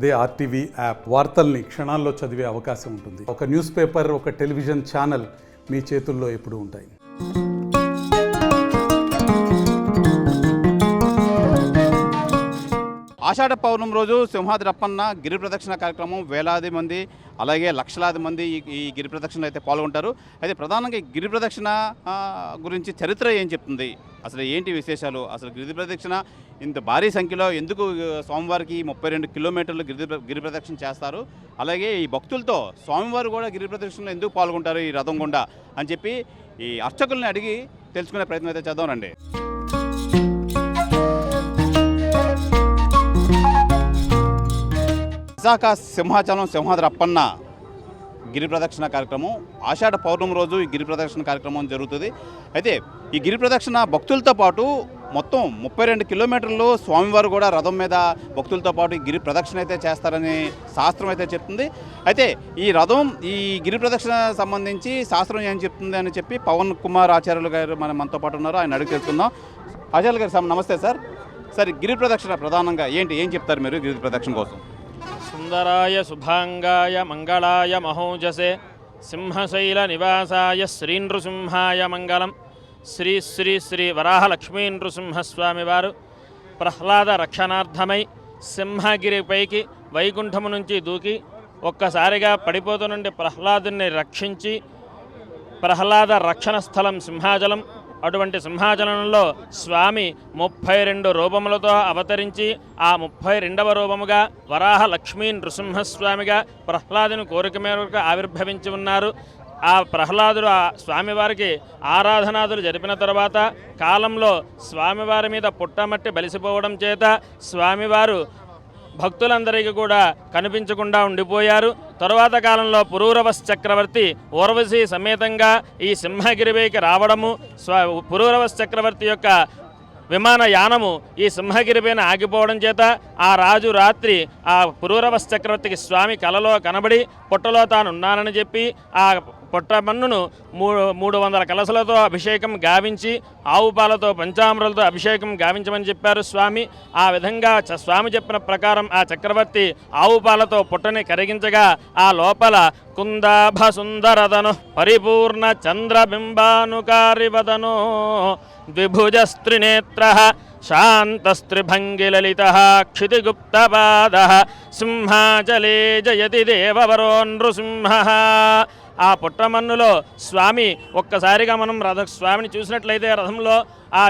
అదే RTV app వార్తల్ని క్షణాల్లో చదివే అవకాశం ఉంటుంది. ఒక న్యూస్ పేపర్, ఒక టెలివిజన్ ఛానల్ మీ చేతుల్లో ఎప్పుడూ ఉంటాయి. ఆషాఢ పౌర్ణమి రోజు సింహాద్రి అప్పన్న గిరి ప్రదక్షిణ కార్యక్రమం వేలాది మంది అలాగే లక్షలాది మంది ఈ గిరి ప్రదక్షిణలో అయితే పాల్గొంటారు. అయితే ప్రధానంగా ఈ గిరి ప్రదక్షిణ గురించి చరిత్ర ఏం చెప్తుంది, అసలు ఏంటి విశేషాలు, అసలు గిరి ప్రదక్షిణ ఇంత భారీ సంఖ్యలో ఎందుకు స్వామివారికి 32 కిలోమీటర్లు గిరి ప్రదక్షిణ చేస్తారు, అలాగే ఈ భక్తులతో స్వామివారు కూడా గిరి ప్రదక్షిణలో ఎందుకు పాల్గొంటారు ఈ రథం గుండా అని చెప్పి ఈ అర్చకుల్ని అడిగి తెలుసుకునే ప్రయత్నం అయితే చేద్దాం రండి. విశాఖ సింహాచలం సింహాద్రి అప్పన్న గిరి ప్రదక్షిణ కార్యక్రమం ఆషాఢ పౌర్ణమి రోజు ఈ గిరి ప్రదక్షిణ కార్యక్రమం జరుగుతుంది. అయితే ఈ గిరి ప్రదక్షిణ భక్తులతో పాటు మొత్తం 32 కిలోమీటర్లు స్వామివారు కూడా రథం మీద భక్తులతో పాటు ఈ గిరి ప్రదక్షిణ అయితే చేస్తారని శాస్త్రం అయితే చెప్తుంది. అయితే ఈ రథం ఈ గిరి ప్రదక్షిణ సంబంధించి శాస్త్రం ఏం చెప్తుంది అని చెప్పి పవన్ కుమార్ ఆచార్యులు గారు మనతో పాటు ఉన్నారు, ఆయన అడిగి తెలుసుకుందాం. ఆచార్యులు గారు నమస్తే సార్. సార్ గిరి ప్రదక్షిణ ప్రధానంగా ఏం చెప్తారు మీరు గిరి ప్రదక్షిణ కోసం? సుందరాయ శుభాంగాయ మంగళాయ మహోజసే సింహశైల నివాసాయ శ్రీ నృసింహాయ మంగళం. శ్రీ శ్రీ శ్రీ వరాహలక్ష్మీ నృసింహస్వామి వారు ప్రహ్లాద రక్షణార్థమై సింహగిరిపైకి వైకుంఠము నుంచి దూకి ఒక్కసారిగా పడిపోతునుండి ప్రహ్లాదుని రక్షించి ప్రహ్లాద రక్షణ స్థలం సింహాచలం. అటువంటి సింహాచలంలో స్వామి 32 రూపములతో అవతరించి ఆ 32వ రూపముగా వరాహ లక్ష్మీ నృసింహస్వామిగా ప్రహ్లాదుని కోరిక మేరకు ఆవిర్భవించి ఉన్నారు. ఆ ప్రహ్లాదుడు ఆ స్వామివారికి ఆరాధనాదులు జరిపిన తర్వాత కాలంలో స్వామివారి మీద పుట్టమట్టి బలిసిపోవడం చేత స్వామివారు భక్తులందరికీ కూడా కనిపించకుండా ఉండిపోయారు. తరువాత కాలంలో పురూరవస్ చక్రవర్తి ఊర్వశి సమేతంగా ఈ సింహగిరిపైకి రావడము, పురూరవస్ చక్రవర్తి యొక్క విమానయానము ఈ సింహగిరిపైన ఆగిపోవడం చేత ఆ రాజు రాత్రి ఆ పురూరవస్ చక్రవర్తికి స్వామి కలలో కనబడి పుట్టలో తాను ఉన్నానని చెప్పి ఆ పుట్టమన్నును 300 కలశలతో అభిషేకం గావించి ఆవు పాలతో పంచామృలతో అభిషేకం గావించమని చెప్పారు స్వామి. ఆ విధంగా స్వామి చెప్పిన ప్రకారం ఆ చక్రవర్తి ఆవు పాలతో పుట్టని కరిగించగా ఆ లోపల కుందాభ సుందరదను పరిపూర్ణ చంద్రబింబానుకారివదనో ద్విభుజస్త్రినేత్ర శాంతస్త్రిభంగిలలిత క్షితిగుప్తపాద సింహాచలే జయతి దేవవరో నృసింహ. ఆ పుట్టమన్నులో స్వామి ఒక్కసారిగా మనం స్వామిని చూసినట్లయితే రథంలో ఆ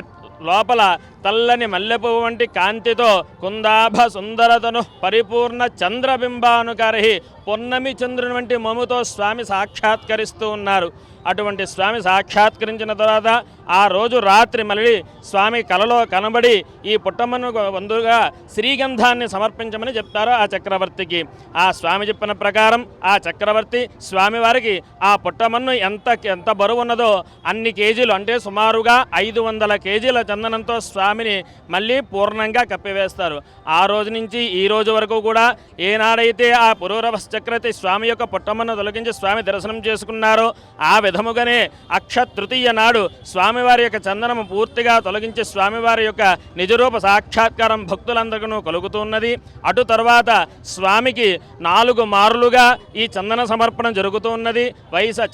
లోపల తెల్లని మల్లెపువ్వు వంటి కాంతితో కుందాభ సుందరతను పరిపూర్ణ చంద్రబింబానుకారి పొన్నమి చంద్రుని వంటి మోముతో స్వామి సాక్షాత్కరిస్తూ ఉన్నారు. అటువంటి స్వామి సాక్షాత్కరించిన తర్వాత ఆ రోజు రాత్రి మళ్ళీ స్వామి కలలో కనబడి ఈ పుట్టమన్ను వందుగా శ్రీగంధాన్ని సమర్పించమని చెప్తారు ఆ చక్రవర్తికి. ఆ స్వామి చెప్పిన ప్రకారం ఆ చక్రవర్తి స్వామివారికి ఆ పుట్టమన్ను ఎంత బరువు ఉన్నదో అన్ని కేజీలు అంటే సుమారుగా 500 కేజీల చందనంతో స్వామిని మళ్ళీ పూర్ణంగా కప్పివేస్తారు. ఆ రోజు నుంచి ఈ రోజు వరకు కూడా ఏనాడైతే ఆ పురూరవస్ చక్రవర్తి స్వామి యొక్క పుట్టమన్ను తొలగించి స్వామి దర్శనం చేసుకున్నారో ఆ విధముగానే అక్షతృతీయ నాడు స్వామివారి యొక్క చందనము పూర్తిగా తొలగించి స్వామివారి యొక్క నిజరూప సాక్షాత్కారం భక్తులందరికీ కలుగుతున్నది. అటు తర్వాత స్వామికి 4 మారులుగా ఈ చందన సమర్పణ జరుగుతూ ఉన్నది.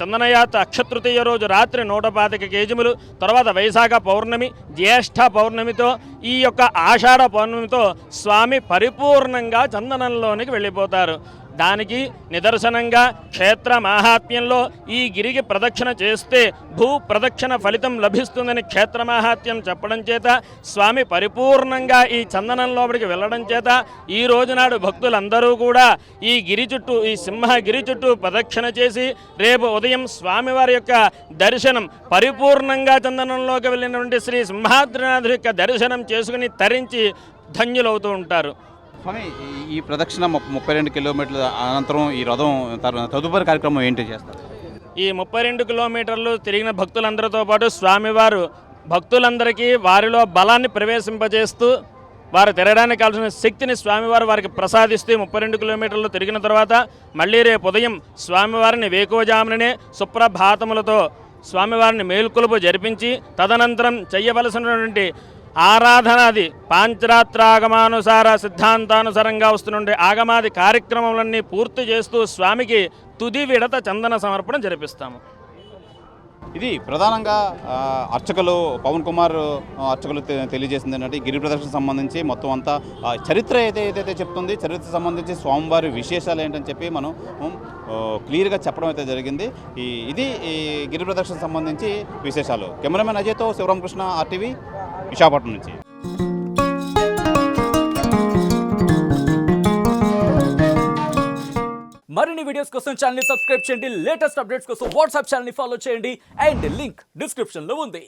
చందనయాత్ర అక్షతృతీయ రోజు రాత్రి 125 కేజీలు, తర్వాత వైశాఖ పౌర్ణమి, జ్యేష్ఠ పౌర్ణమితో ఈ యొక్క ఆషాఢ పౌర్ణమితో స్వామి పరిపూర్ణంగా చందనంలోనికి వెళ్ళిపోతారు. దానికి నిదర్శనంగా క్షేత్ర మాహాత్మ్యంలో ఈ గిరికి ప్రదక్షిణ చేస్తే భూ ప్రదక్షిణ ఫలితం లభిస్తుందని క్షేత్ర మాహాత్మ్యం చెప్పడం చేత స్వామి పరిపూర్ణంగా ఈ చందనంలోపలికి వెళ్ళడం చేత ఈ రోజునాడు భక్తులందరూ కూడా ఈ గిరి చుట్టూ ఈ సింహగిరి చుట్టూ ప్రదక్షిణ చేసి రేపు ఉదయం స్వామివారి యొక్క దర్శనం పరిపూర్ణంగా చందనంలోకి వెళ్ళినటువంటి శ్రీ సింహాద్రినాథుడి యొక్క దర్శనం చేసుకుని తరించి ధన్యులవుతూ ఉంటారు. స్వామి ఈ ప్రదక్షిణ 32 కిలోమీటర్ల అనంతరం ఈ రథం తదుపరి కార్యక్రమం ఏంటి చేస్తారు? ఈ 32 కిలోమీటర్లు తిరిగిన భక్తులందరితో పాటు స్వామివారు భక్తులందరికీ వారిలో బలాన్ని ప్రవేశింపజేస్తూ వారు తిరగడానికి కావాల్సిన శక్తిని స్వామివారు వారికి ప్రసాదిస్తూ 32 కిలోమీటర్లు తిరిగిన తర్వాత మళ్ళీ రేపు ఉదయం స్వామివారిని వేకోజామునే సుప్రభాతములతో స్వామివారిని మేల్కొలుపు జరిపించి తదనంతరం చేయవలసినటువంటి ఆరాధన అది పాంచరాత్రాగమానుసార సిద్ధాంతానుసారంగా వస్తుండే ఆగమాది కార్యక్రమాలన్నీ పూర్తి చేస్తూ స్వామికి తుది విడత చందన సమర్పణ జరిపిస్తాము. ఇది ప్రధానంగా అర్చకులు పవన్ కుమార్ అర్చకులు తెలియజేసింది ఏంటంటే గిరి ప్రదక్షిణ సంబంధించి మొత్తం అంతా చరిత్ర ఏదైతే చెప్తుంది, చరిత్ర సంబంధించి స్వామివారి విశేషాలు ఏంటని చెప్పి మనం క్లియర్గా చెప్పడం అయితే జరిగింది. ఇది ఈ గిరి ప్రదక్షిణ సంబంధించి విశేషాలు. కెమెరామెన్ అజయ్తో శివరామకృష్ణ, RTV, విశాఖపట్నం నుంచి. మరిన్ని వీడియోస్ కోసం ఛానల్ ని సబ్స్క్రైబ్ చేయండి. లేటెస్ట్ అప్డేట్స్ కోసం వాట్సాప్ ఛానల్ ని ఫాలో చేయండి. అండ్ లింక్ డిస్క్రిప్షన్ లో ఉంది.